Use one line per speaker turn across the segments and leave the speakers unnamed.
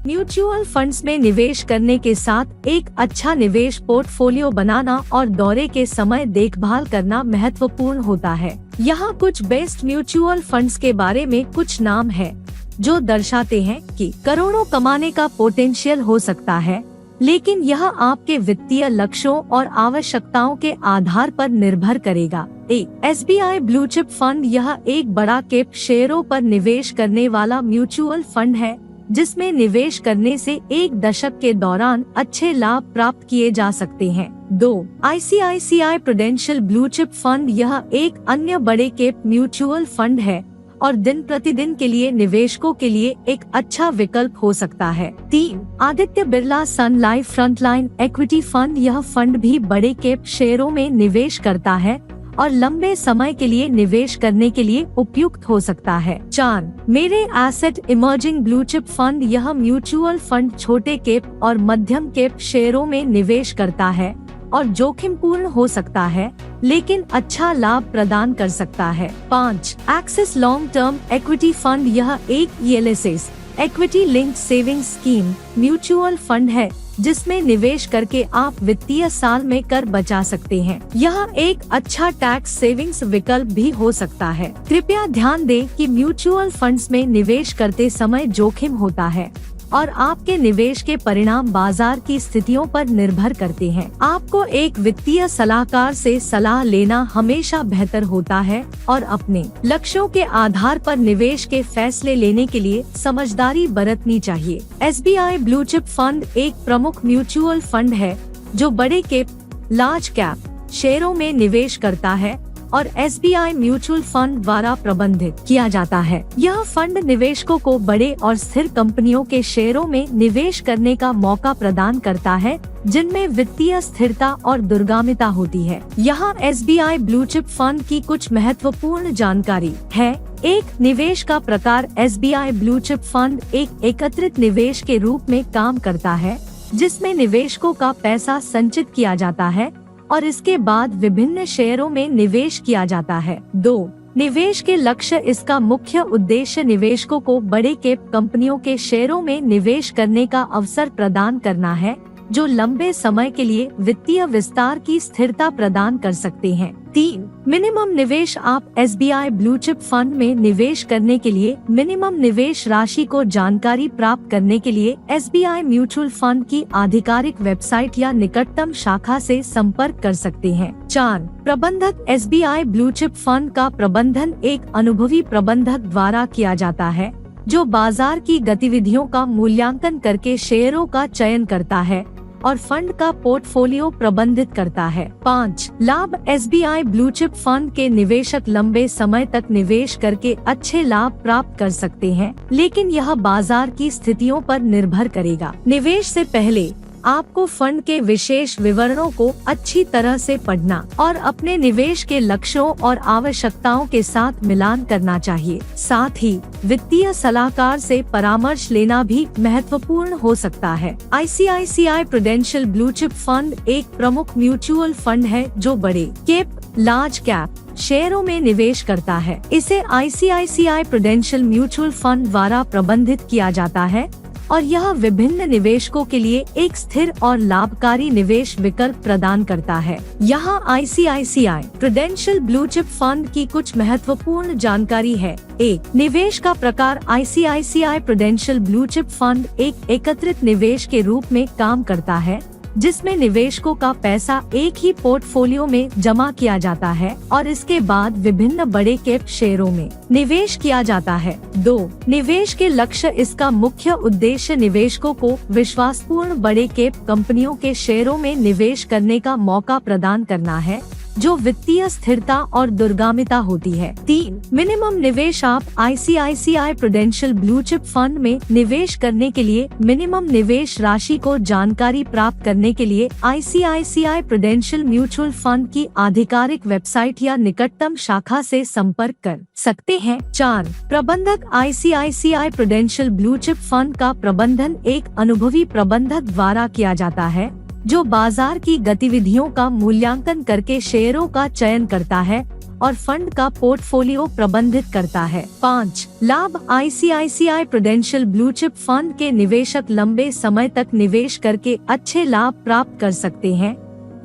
Mutual funds में निवेश करने के साथ एक अच्छा निवेश पोर्टफोलियो बनाना और दौरे के समय देखभाल करना महत्वपूर्ण होता है। यहाँ कुछ बेस्ट म्यूचुअल फंड्स के बारे में कुछ नाम है जो दर्शाते हैं कि करोड़ों कमाने का पोटेंशियल हो सकता है, लेकिन यह आपके वित्तीय लक्ष्यों और आवश्यकताओं के आधार पर निर्भर करेगा। SBI ब्लू चिप फंड यह एक बड़ा कैप शेयरों पर निवेश करने वाला म्यूचुअल फंड है जिसमें निवेश करने से एक दशक के दौरान अच्छे लाभ प्राप्त किए जा सकते हैं। 2. ICICI prudential blue chip fund यह एक अन्य बड़े कैप म्यूचुअल फंड है और दिन प्रतिदिन के लिए निवेशकों के लिए एक अच्छा विकल्प हो सकता है। 3. आदित्य बिरला सन लाइफ फ्रंटलाइन इक्विटी फंड यह फंड भी बड़े कैप शेयरों में निवेश करता है और लंबे समय के लिए निवेश करने के लिए उपयुक्त हो सकता है। 4. मेरे asset emerging blue chip fund यह म्यूचुअल फंड छोटे कैप और मध्यम कैप शेयरों में निवेश करता है और जोखिमपूर्ण हो सकता है लेकिन अच्छा लाभ प्रदान कर सकता है। 5. Axis long term equity fund यह एक ELSS equity linked saving scheme mutual fund है जिसमें निवेश करके आप वित्तीय साल में कर बचा सकते हैं। यह एक अच्छा टैक्स सेविंग्स विकल्प भी हो सकता है। कृपया ध्यान दें कि म्यूचुअल फंड्स में निवेश करते समय जोखिम होता है और आपके निवेश के परिणाम बाजार की स्थितियों पर निर्भर करते हैं। आपको एक वित्तीय सलाहकार से सलाह लेना हमेशा बेहतर होता है और अपने लक्ष्यों के आधार पर निवेश के फैसले लेने के लिए समझदारी बरतनी चाहिए। SBI ब्लू चिप फंड एक प्रमुख म्यूचुअल फंड है जो बड़े कैप लार्ज कैप शेयरों में निवेश करता है और SBI म्यूचुअल फंड द्वारा प्रबंधित किया जाता है। यह फंड निवेशकों को बड़े और स्थिर कंपनियों के शेयरों में निवेश करने का मौका प्रदान करता है जिनमें वित्तीय स्थिरता और दूरगामिता होती है। यहाँ SBI ब्लू चिप फंड की कुछ महत्वपूर्ण जानकारी है। 1. निवेश का प्रकार SBI ब्लू चिप फंड एक एकत्रित निवेश के रूप में काम करता है जिसमें निवेशकों का पैसा संचित किया जाता है और इसके बाद विभिन्न शेयरों में निवेश किया जाता है। 2. निवेश के लक्ष्य इसका मुख्य उद्देश्य निवेशकों को बड़े कैप कंपनियों के शेयरों में निवेश करने का अवसर प्रदान करना है जो लंबे समय के लिए वित्तीय विस्तार की स्थिरता प्रदान कर सकते हैं। 3. मिनिमम निवेश आप SBI ब्लू चिप फंड में निवेश करने के लिए मिनिमम निवेश राशि को जानकारी प्राप्त करने के लिए SBI म्यूचुअल फंड की आधिकारिक वेबसाइट या निकटतम शाखा से संपर्क कर सकते हैं। 4. प्रबंधक SBI ब्लू चिप फंड का प्रबंधन एक अनुभवी प्रबंधक द्वारा किया जाता है जो बाजार की गतिविधियों का मूल्यांकन करके शेयरों का चयन करता है और फंड का पोर्टफोलियो प्रबंधित करता है। 5. लाभ SBI ब्लू चिप फंड के निवेशक लंबे समय तक निवेश करके अच्छे लाभ प्राप्त कर सकते हैं लेकिन यह बाजार की स्थितियों पर निर्भर करेगा। निवेश से पहले आपको फंड के विशेष विवरणों को अच्छी तरह से पढ़ना और अपने निवेश के लक्ष्यों और आवश्यकताओं के साथ मिलान करना चाहिए। साथ ही वित्तीय सलाहकार से परामर्श लेना भी महत्वपूर्ण हो सकता है। ICICI prudential blue chip fund एक प्रमुख म्यूचुअल फंड है जो बड़े कैप लार्ज कैप शेयरों में निवेश करता है। इसे ICICI प्रूडेंशियल म्यूचुअल फंड द्वारा प्रबंधित किया जाता है और यह विभिन्न निवेशकों के लिए एक स्थिर और लाभकारी निवेश विकल्प प्रदान करता है। यहाँ ICICI prudential blue chip fund की कुछ महत्वपूर्ण जानकारी है। 1. निवेश का प्रकार ICICI prudential blue chip fund एक एकत्रित निवेश के रूप में काम करता है जिसमें निवेशकों का पैसा एक ही पोर्टफोलियो में जमा किया जाता है और इसके बाद विभिन्न बड़े कैप शेयरों में निवेश किया जाता है। 2. निवेश के लक्ष्य इसका मुख्य उद्देश्य निवेशकों को विश्वासपूर्ण बड़े कैप कंपनियों के शेयरों में निवेश करने का मौका प्रदान करना है जो वित्तीय स्थिरता और दूरगामिता होती है। 3. मिनिमम निवेश आप ICICI prudential blue chip fund में निवेश करने के लिए मिनिमम निवेश राशि को जानकारी प्राप्त करने के लिए ICICI प्रूडेंशियल म्यूचुअल फंड की आधिकारिक वेबसाइट या निकटतम शाखा से संपर्क कर सकते हैं। 4. प्रबंधक ICICI prudential blue chip fund का प्रबंधन एक अनुभवी प्रबंधक द्वारा किया जाता है जो बाजार की गतिविधियों का मूल्यांकन करके शेयरों का चयन करता है और फंड का पोर्टफोलियो प्रबंधित करता है। 5 लाभ। ICICI prudential blue chip fund के निवेशक लंबे समय तक निवेश करके अच्छे लाभ प्राप्त कर सकते हैं,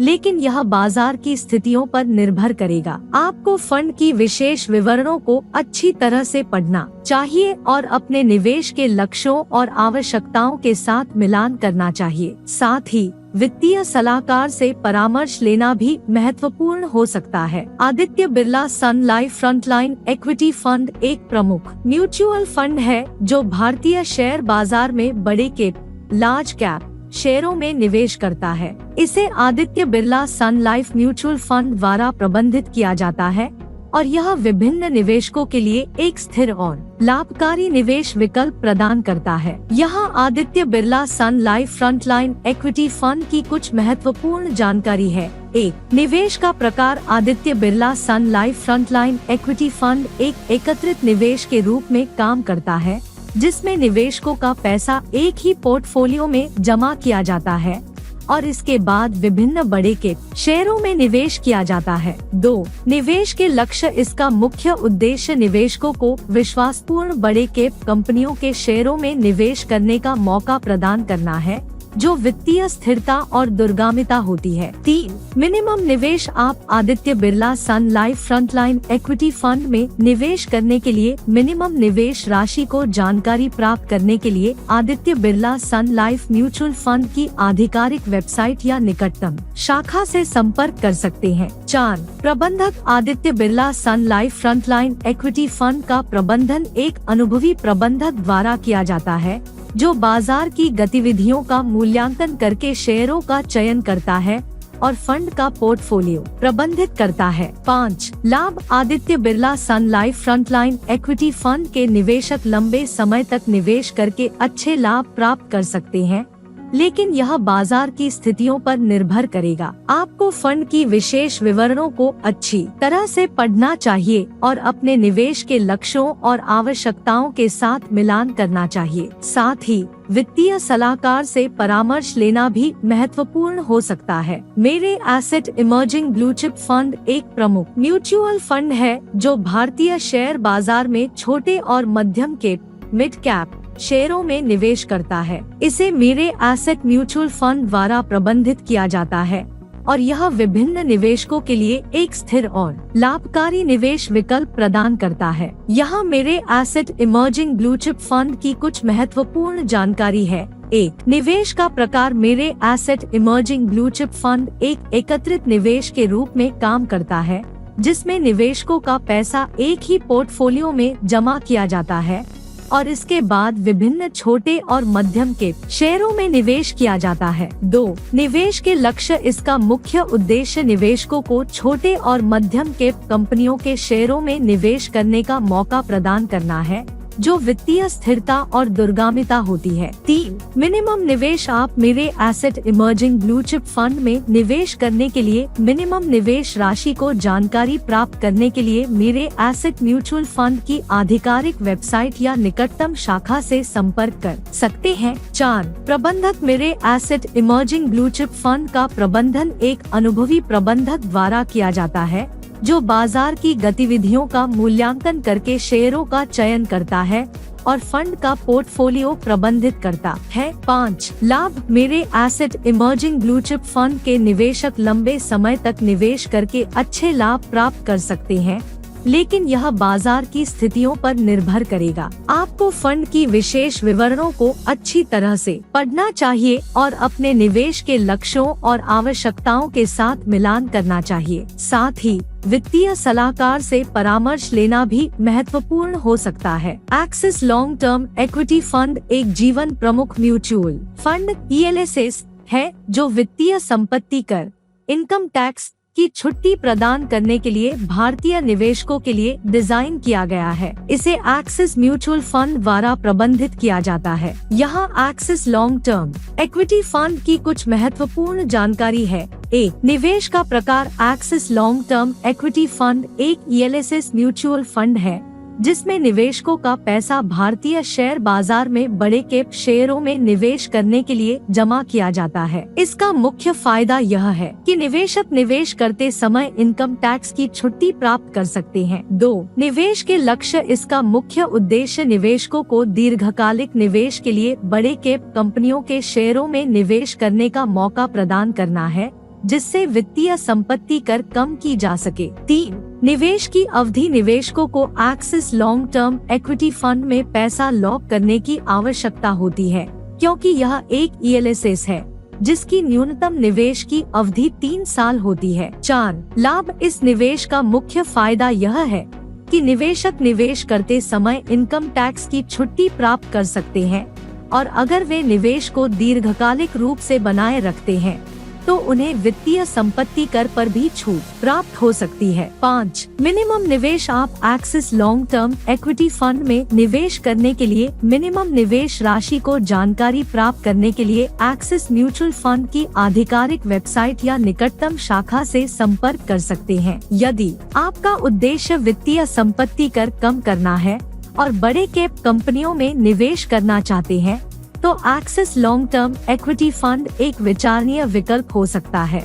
लेकिन यह बाजार की स्थितियों पर निर्भर करेगा। आपको फंड की विशेष विवरणों को अच्छी तरह से पढ़ना चाहिए और अपने निवेश के लक्ष्यों और आवश्यकताओं के साथ मिलान करना चाहिए। साथ ही वित्तीय सलाहकार से परामर्श लेना भी महत्वपूर्ण हो सकता है। आदित्य बिरला सन लाइफ फ्रंटलाइन इक्विटी फंड एक प्रमुख म्यूचुअल फंड है जो भारतीय शेयर बाजार में बड़े कैप लार्ज कैप शेयरों में निवेश करता है। इसे आदित्य बिरला सन लाइफ म्यूचुअल फंड द्वारा प्रबंधित किया जाता है और यह विभिन्न निवेशकों के लिए एक स्थिर और लाभकारी निवेश विकल्प प्रदान करता है। यहाँ आदित्य बिरला सन लाइफ फ्रंटलाइन इक्विटी फंड की कुछ महत्वपूर्ण जानकारी है। 1 निवेश का प्रकार। आदित्य बिरला सन लाइफ फ्रंटलाइन इक्विटी फंड एक एकत्रित निवेश के रूप में काम करता है, जिसमें निवेशकों का पैसा एक ही पोर्टफोलियो में जमा किया जाता है और इसके बाद विभिन्न बड़े के शेयरों में निवेश किया जाता है। 2 निवेश के लक्ष्य। इसका मुख्य उद्देश्य निवेशकों को विश्वासपूर्ण बड़े कैप कंपनियों के शेयरों में निवेश करने का मौका प्रदान करना है, जो वित्तीय स्थिरता और दूरगामिता होती है। 3 मिनिमम निवेश। आप आदित्य बिरला सन लाइफ फ्रंटलाइन इक्विटी फंड में निवेश करने के लिए मिनिमम निवेश राशि को जानकारी प्राप्त करने के लिए आदित्य बिरला सन लाइफ म्यूचुअल फंड की आधिकारिक वेबसाइट या निकटतम शाखा से संपर्क कर सकते हैं। 4 प्रबंधक। आदित्य बिरला सन लाइफ फ्रंटलाइन इक्विटी फंड का प्रबंधन एक अनुभवी प्रबंधक द्वारा किया जाता है, जो बाजार की गतिविधियों का मूल्यांकन करके शेयरों का चयन करता है और फंड का पोर्टफोलियो प्रबंधित करता है। 5 लाभ। आदित्य बिरला सन लाइफ फ्रंटलाइन इक्विटी फंड के निवेशक लंबे समय तक निवेश करके अच्छे लाभ प्राप्त कर सकते हैं, लेकिन यह बाजार की स्थितियों पर निर्भर करेगा। आपको फंड की विशेष विवरणों को अच्छी तरह से पढ़ना चाहिए और अपने निवेश के लक्ष्यों और आवश्यकताओं के साथ मिलान करना चाहिए। साथ ही वित्तीय सलाहकार से परामर्श लेना भी महत्वपूर्ण हो सकता है। मेरे asset emerging blue chip fund एक प्रमुख म्यूचुअल फंड है जो भारतीय शेयर बाजार में छोटे और मध्यम कैप मिड कैप शेयरों में निवेश करता है। इसे मेरे एसेट म्यूचुअल फंड द्वारा प्रबंधित किया जाता है और यह विभिन्न निवेशकों के लिए एक स्थिर और लाभकारी निवेश विकल्प प्रदान करता है। यहाँ मेरे asset emerging blue chip fund की कुछ महत्वपूर्ण जानकारी है। 1 निवेश का प्रकार। मेरे asset emerging blue chip fund एक एकत्रित निवेश के रूप में काम करता है, जिसमें निवेशकों का पैसा एक ही पोर्टफोलियो में जमा किया जाता है और इसके बाद विभिन्न छोटे और मध्यम कैप शेयरों में निवेश किया जाता है। 2 निवेश के लक्ष्य। इसका मुख्य उद्देश्य निवेशकों को छोटे और मध्यम कैप कंपनियों के शेयरों में निवेश करने का मौका प्रदान करना है, जो वित्तीय स्थिरता और दूरगामिता होती है। 3 मिनिमम निवेश। आप मेरे asset emerging blue chip fund में निवेश करने के लिए मिनिमम निवेश राशि को जानकारी प्राप्त करने के लिए मेरे एसेट म्यूचुअल फंड की आधिकारिक वेबसाइट या निकटतम शाखा से संपर्क कर सकते हैं। 4 प्रबंधक। मेरे asset emerging blue chip fund का प्रबंधन एक अनुभवी प्रबंधक द्वारा किया जाता है, जो बाजार की गतिविधियों का मूल्यांकन करके शेयरों का चयन करता है और फंड का पोर्टफोलियो प्रबंधित करता है। 5 लाभ। मेरे asset emerging blue chip fund के निवेशक लंबे समय तक निवेश करके अच्छे लाभ प्राप्त कर सकते हैं, लेकिन यह बाजार की स्थितियों पर निर्भर करेगा। आपको फंड की विशेष विवरणों को अच्छी तरह से पढ़ना चाहिए और अपने निवेश के लक्ष्यों और आवश्यकताओं के साथ मिलान करना चाहिए। साथ ही वित्तीय सलाहकार से परामर्श लेना भी महत्वपूर्ण हो सकता है। Axis long term equity fund एक जीवन प्रमुख म्यूचुअल फंड ELSS है, जो वित्तीय संपत्ति कर, इनकम टैक्स की छुट्टी प्रदान करने के लिए भारतीय निवेशकों के लिए डिजाइन किया गया है। इसे एक्सिस म्यूचुअल फंड द्वारा प्रबंधित किया जाता है। यहाँ axis long term equity fund की कुछ महत्वपूर्ण जानकारी है। 1 निवेश का प्रकार। Axis long term equity fund एक ELSS म्यूचुअल फंड है जिसमें निवेशकों का पैसा भारतीय शेयर बाजार में बड़े कैप शेयरों में निवेश करने के लिए जमा किया जाता है। इसका मुख्य फायदा यह है कि निवेशक निवेश करते समय इनकम टैक्स की छुट्टी प्राप्त कर सकते हैं। 2. निवेश के लक्ष्य। इसका मुख्य उद्देश्य निवेशकों को दीर्घकालिक निवेश के लिए बड़े कैप कंपनियों के शेयरों में निवेश करने का मौका प्रदान करना है, जिससे वित्तीय संपत्ति कर कम की जा सके। 3. निवेश की अवधि। निवेशकों को axis long term equity fund में पैसा लॉक करने की आवश्यकता होती है, क्योंकि यह एक ELSS है जिसकी न्यूनतम निवेश की अवधि 3 साल होती है। 4. लाभ। इस निवेश का मुख्य फायदा यह है कि निवेशक निवेश करते समय इनकम टैक्स की छुट्टी प्राप्त कर सकते हैं, और अगर वे निवेश को दीर्घकालिक रूप से बनाए रखते हैं तो उन्हें वित्तीय संपत्ति कर पर भी छूट प्राप्त हो सकती है। 5. मिनिमम निवेश। आप axis long term equity fund में निवेश करने के लिए मिनिमम निवेश राशि को जानकारी प्राप्त करने के लिए एक्सिस म्यूचुअल फंड की आधिकारिक वेबसाइट या निकटतम शाखा से संपर्क कर सकते हैं। यदि आपका उद्देश्य वित्तीय संपत्ति कर कम करना है और बड़े कैप कंपनियों में निवेश करना चाहते हैं, तो axis long term equity fund एक विचारणीय विकल्प हो सकता है।